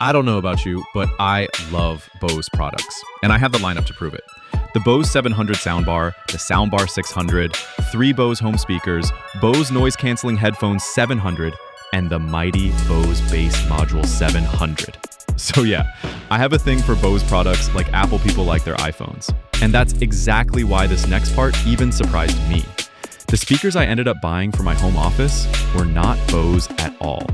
I don't know about you, but I love Bose products, and I have the lineup to prove it. The Bose 700 soundbar, the Soundbar 600, 3 Bose home speakers, Bose noise-canceling headphones 700, and the mighty Bose bass module 700. So yeah, I have a thing for Bose products like Apple people like their iPhones. And that's exactly why this next part even surprised me. The speakers I ended up buying for my home office were not Bose at all.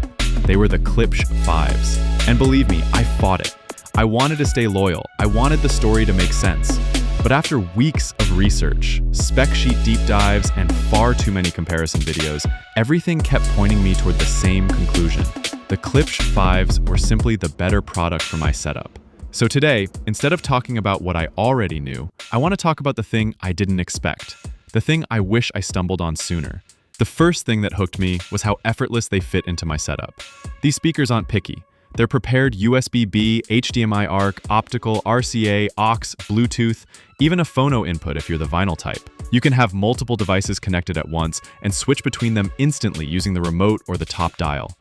They were the Klipsch Fives. And believe me, I fought it. I wanted to stay loyal. I wanted the story to make sense. But after weeks of research, spec sheet deep dives, and far too many comparison videos, everything kept pointing me toward the same conclusion. The Klipsch Fives were simply the better product for my setup. So today, instead of talking about what I already knew, I want to talk about the thing I didn't expect. The thing I wish I stumbled on sooner. The first thing that hooked me was how effortless they fit into my setup. These speakers aren't picky. They're prepared USB-B, HDMI-ARC, optical, RCA, aux, Bluetooth, even a phono input if you're the vinyl type. You can have multiple devices connected at once and switch between them instantly using the remote or the top dial.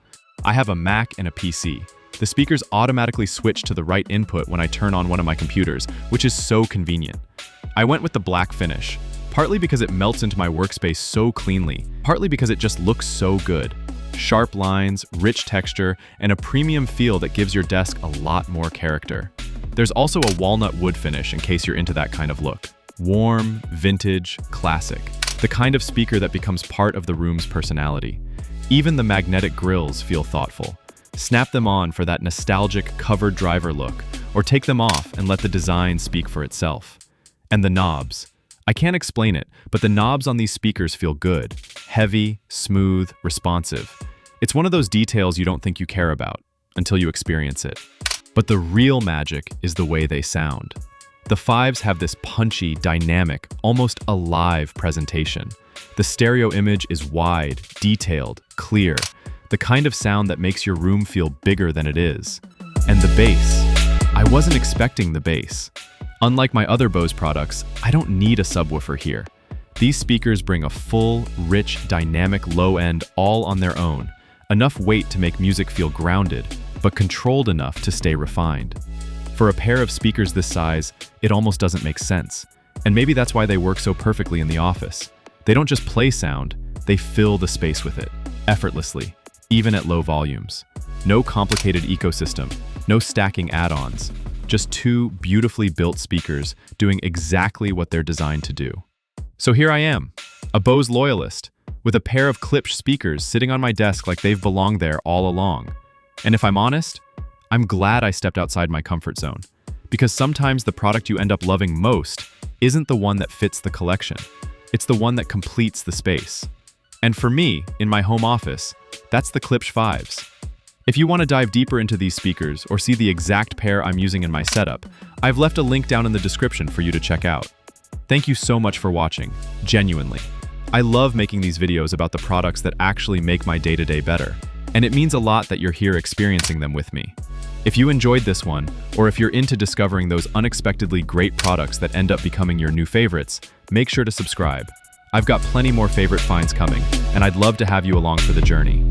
I have a Mac and a PC. The speakers automatically switch to the right input when I turn on one of my computers, which is so convenient. I went with the black finish, partly because it melts into my workspace so cleanly, partly because it just looks so good. Sharp lines, rich texture, and a premium feel that gives your desk a lot more character. There's also a walnut wood finish in case you're into that kind of look. Warm, vintage, classic. The kind of speaker that becomes part of the room's personality. Even the magnetic grills feel thoughtful. Snap them on for that nostalgic covered driver look, or take them off and let the design speak for itself. And the knobs. I can't explain it, but the knobs on these speakers feel good. Heavy, smooth, responsive. It's one of those details you don't think you care about until you experience it. But the real magic is the way they sound. The Fives have this punchy, dynamic, almost alive presentation. The stereo image is wide, detailed, clear. The kind of sound that makes your room feel bigger than it is. And the bass. I wasn't expecting the bass. Unlike my other Bose products, I don't need a subwoofer here. These speakers bring a full, rich, dynamic low end all on their own. Enough weight to make music feel grounded, but controlled enough to stay refined. For a pair of speakers this size, it almost doesn't make sense. And maybe that's why they work so perfectly in the office. They don't just play sound, they fill the space with it, effortlessly, even at low volumes. No complicated ecosystem, no stacking add-ons. Just 2 beautifully built speakers doing exactly what they're designed to do. So here I am, a Bose loyalist, with a pair of Klipsch speakers sitting on my desk like they've belonged there all along. And if I'm honest, I'm glad I stepped outside my comfort zone, because sometimes the product you end up loving most isn't the one that fits the collection. It's the one that completes the space. And for me, in my home office, that's the Klipsch Fives. If you want to dive deeper into these speakers or see the exact pair I'm using in my setup, I've left a link down in the description for you to check out. Thank you so much for watching, genuinely. I love making these videos about the products that actually make my day-to-day better, and it means a lot that you're here experiencing them with me. If you enjoyed this one, or if you're into discovering those unexpectedly great products that end up becoming your new favorites, make sure to subscribe. I've got plenty more favorite finds coming, and I'd love to have you along for the journey.